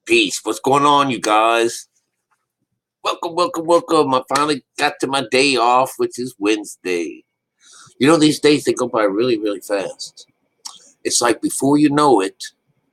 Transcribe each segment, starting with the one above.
Peace. What's going on, you guys? Welcome, welcome, welcome. I finally got to my day off, which is Wednesday. You know, these days they go by really, really fast. It's like before you know it,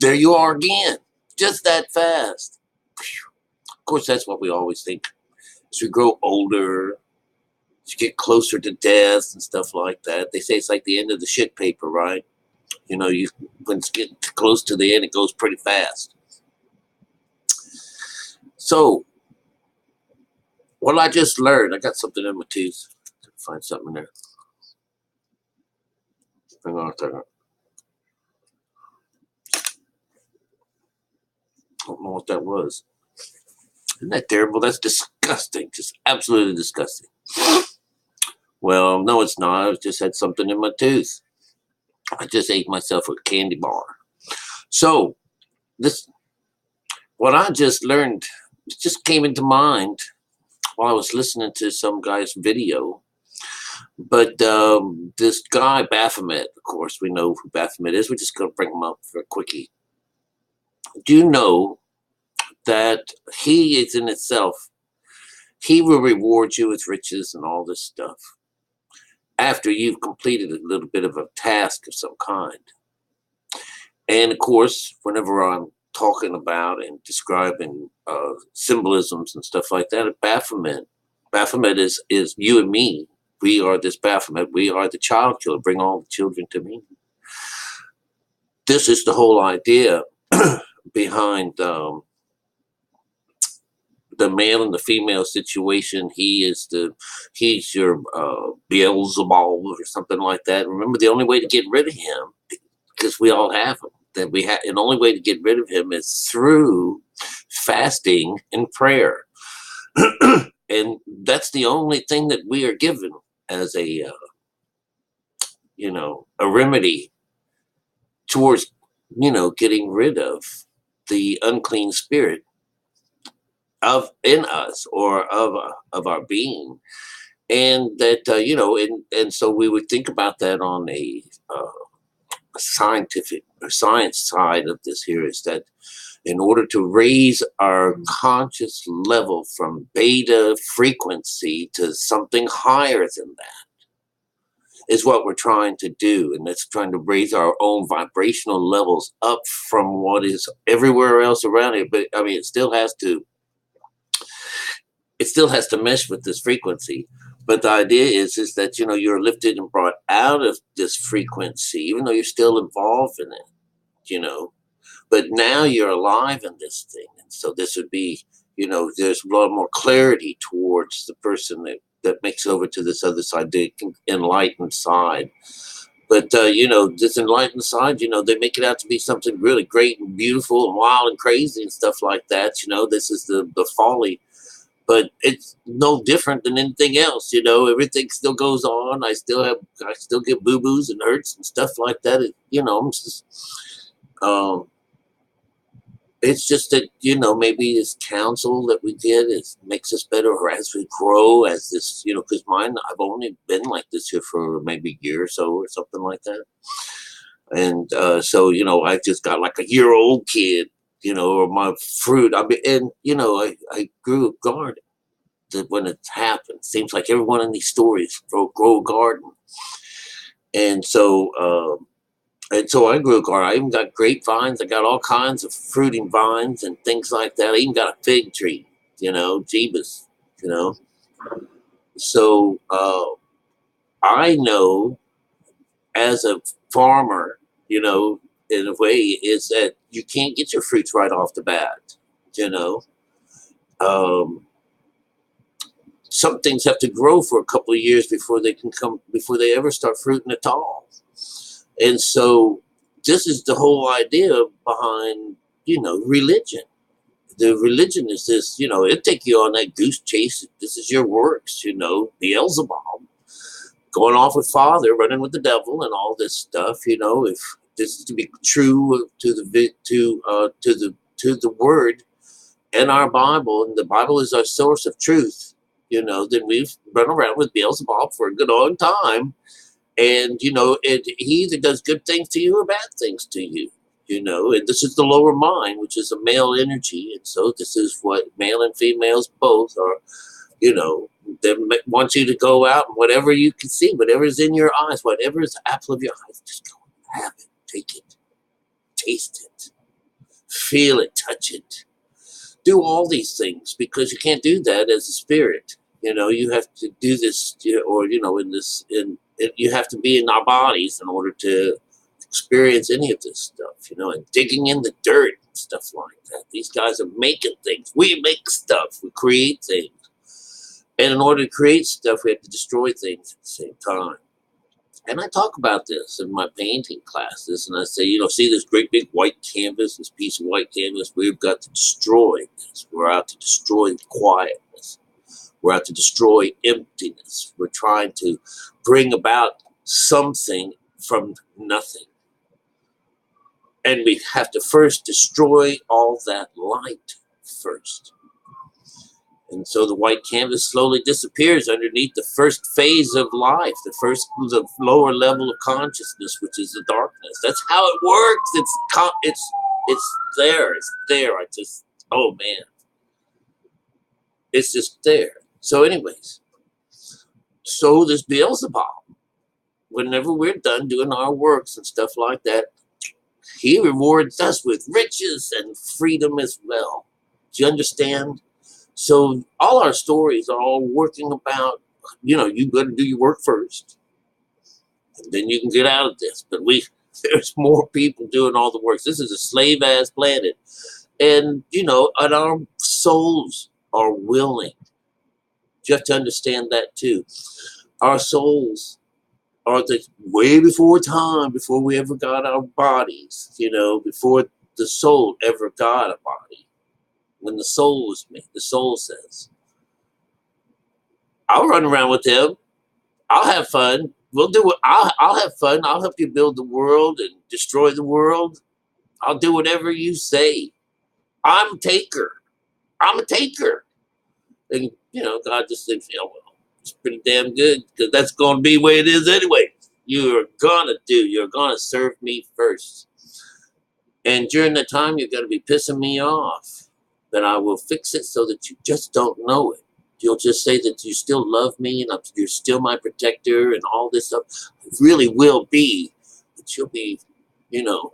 there you are again. Just that fast. Of course, that's what we always think. As we grow older, as you get closer to death and stuff like that, they say it's like the end of the shit paper, right? You know, when it's getting close to the end, it goes pretty fast. So, what I just learned, I got something in my tooth. Find something in there. Hang on a second. I don't know what that was. Isn't that terrible? That's disgusting. Just absolutely disgusting. Well, no, it's not. I just had something in my tooth. I just ate myself a candy bar. So, what I just learned, it just came into mind while I was listening to some guy's video. But this guy, Baphomet, of course, we know who Baphomet is. We're just going to bring him up for a quickie. Do you know that he is in itself, he will reward you with riches and all this stuff after you've completed a little bit of a task of some kind. And of course, whenever I'm talking about and describing symbolisms and stuff like that, Baphomet is you and me. We are this Baphomet. We are the child killer. Bring all the children to me. This is the whole idea behind the male and the female situation. He's your Beelzebub or something like that. Remember, the only way to get rid of him, because we all have him, and the only way to get rid of him is through fasting and prayer. And that's the only thing that we are given as a remedy towards, getting rid of the unclean spirit in us or of our being. And that, and so we would think about that on a scientific or science side of this here, is that in order to raise our conscious level from beta frequency to something higher than that is what we're trying to do. And that's trying to raise our own vibrational levels up from what is everywhere else around it. But I mean, it still has to mesh with this frequency. But the idea is that, you're lifted and brought out of this frequency, even though you're still involved in it, but now you're alive in this thing. And so this would be, there's a lot more clarity towards the person that makes over to this other side, the enlightened side. But, this enlightened side, they make it out to be something really great and beautiful and wild and crazy and stuff like that. This is the folly. But it's no different than anything else, everything still goes on. I still get boo-boos and hurts and stuff like that. It's just that, maybe this counsel that we get makes us better, or as we grow as this, because I've only been like this here for maybe a year or so or something like that. And so, I just got like a year-old kid, or my fruit. I grew a garden. That when it happened, seems like everyone in these stories grow a garden. And so I grew a garden. I even got grapevines. I got all kinds of fruiting vines and things like that. I even got a fig tree, Jeebus, So I know as a farmer, in a way, is that you can't get your fruits right off the bat, Some things have to grow for a couple of years before they ever start fruiting at all. And so this is the whole idea behind, religion. The religion is this, it'll take you on that goose chase. This is your works, Beelzebub, going off with father, running with the devil and all this stuff, if this is to be true to the word in our Bible, and the Bible is our source of truth, then we've run around with Beelzebub for a good long time. And, he either does good things to you or bad things to you. you know, and this is the lower mind, which is a male energy. And so this is what male and females both are, you know, they want you to go out and whatever you can see, whatever is in your eyes, whatever is the apple of your eyes, just go have it, take it, taste it, feel it, touch it. Do all these things because you can't do that as a spirit. You know, you have to do this, or, you know, you have to be in our bodies in order to experience any of this stuff, you know, and digging in the dirt and stuff like that. These guys are making things. We make stuff. We create things. And in order to create stuff, we have to destroy things at the same time. And I talk about this in my painting classes, and I say, you know, see this great big white canvas, this piece of white canvas, we've got to destroy this. We're out to destroy quietness. We're out to destroy emptiness. We're trying to bring about something from nothing. And we have to first destroy all that light first. And so the white canvas slowly disappears underneath the first phase of life, the lower level of consciousness, which is the darkness. That's how it works. It's there. It's there. Oh man, it's just there. So, anyways, so this Beelzebub, whenever we're done doing our works and stuff like that, he rewards us with riches and freedom as well. Do you understand? So all our stories are all working about, you know, you got to do your work first, and then you can get out of this. But there's more people doing all the work. This is a slave-ass planet. And, you know, and our souls are willing. You have to understand that too. Our souls are way before time, before we ever got our bodies, you know, before the soul ever got a body. When the soul was made, the soul says, I'll run around with him. I'll have fun. We'll do it. I'll have fun. I'll help you build the world and destroy the world. I'll do whatever you say. I'm a taker. I'm a taker. And, you know, God just thinks, you know, well, it's pretty damn good because that's going to be the way it is anyway. You're going to serve me first. And during the time, you're going to be pissing me off. Then I will fix it so that you just don't know it. You'll just say that you still love me and you're still my protector and all this stuff. It really will be, but you'll be, you know,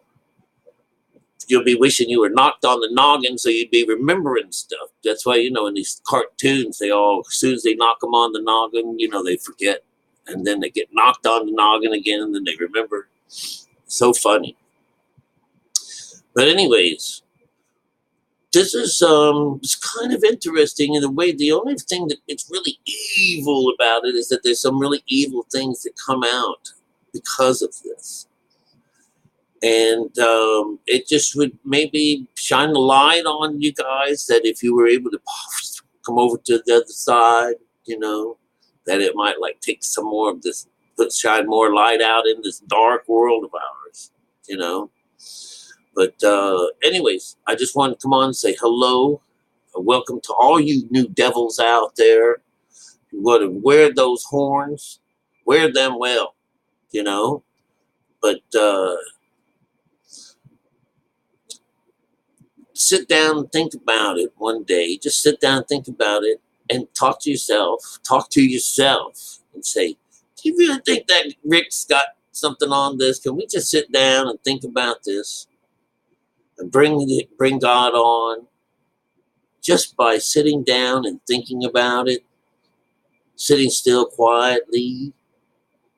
you'll be wishing you were knocked on the noggin so you'd be remembering stuff. That's why, you know, in these cartoons, as soon as they knock them on the noggin, you know, they forget. And then they get knocked on the noggin again and then they remember. So funny. But anyways, this is it's kind of interesting in a way. The only thing that it's really evil about it is that there's some really evil things that come out because of this. And it just would maybe shine a light on you guys that if you were able to come over to the other side, you know, that it might like take some more of this, shine more light out in this dark world of ours, you know. But anyways, I just wanted to come on and say hello. Welcome to all you new devils out there. You want to wear those horns, wear them well, you know. But sit down and think about it one day. Just sit down and think about it and talk to yourself. Talk to yourself and say, do you really think that Rick's got something on this? Can we just sit down and think about this? And bring God on just by sitting down and thinking about it, sitting still quietly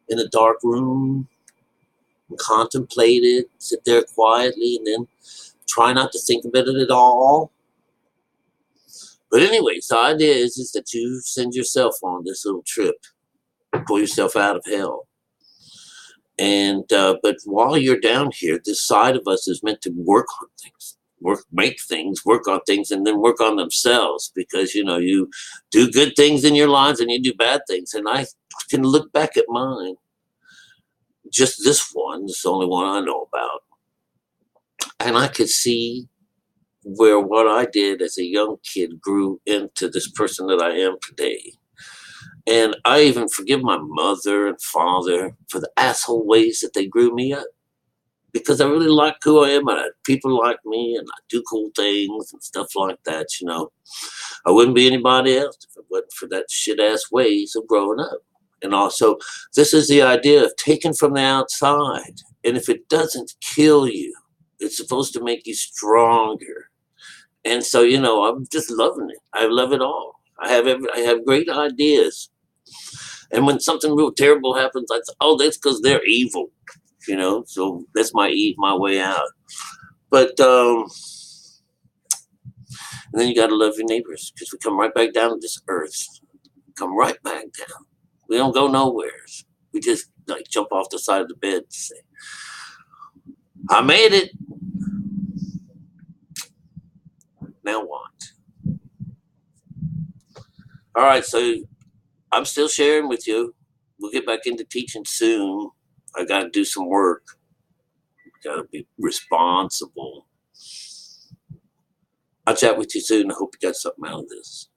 in a dark room and contemplate it, sit there quietly and then try not to think about it at all. But anyways, the idea is that you send yourself on this little trip, pull yourself out of hell. And but while you're down here, this side of us is meant to work on things, make things, work on things, and then work on themselves. Because, you know, you do good things in your lives and you do bad things. And I can look back at mine, just this one, it's the only one I know about, and I could see where what I did as a young kid grew into this person that I am today. And I even forgive my mother and father for the asshole ways that they grew me up. because I really like who I am, and people like me, and I do cool things and stuff like that. I wouldn't be anybody else if it wasn't for that shit ass ways of growing up. And also, this is the idea of taking from the outside, and if it doesn't kill you, it's supposed to make you stronger. And so, I'm just loving it. I love it all. I have great ideas. And when something real terrible happens, I say, oh, that's because they're evil. So that's my way out. But and then you got to love your neighbors, because we come right back down to this earth. Come right back down. We don't go nowhere. We just like jump off the side of the bed and say, I made it. Now what? All right, so I'm still sharing with you. We'll get back into teaching soon. I got to do some work. Got to be responsible. I'll chat with you soon. I hope you got something out of this.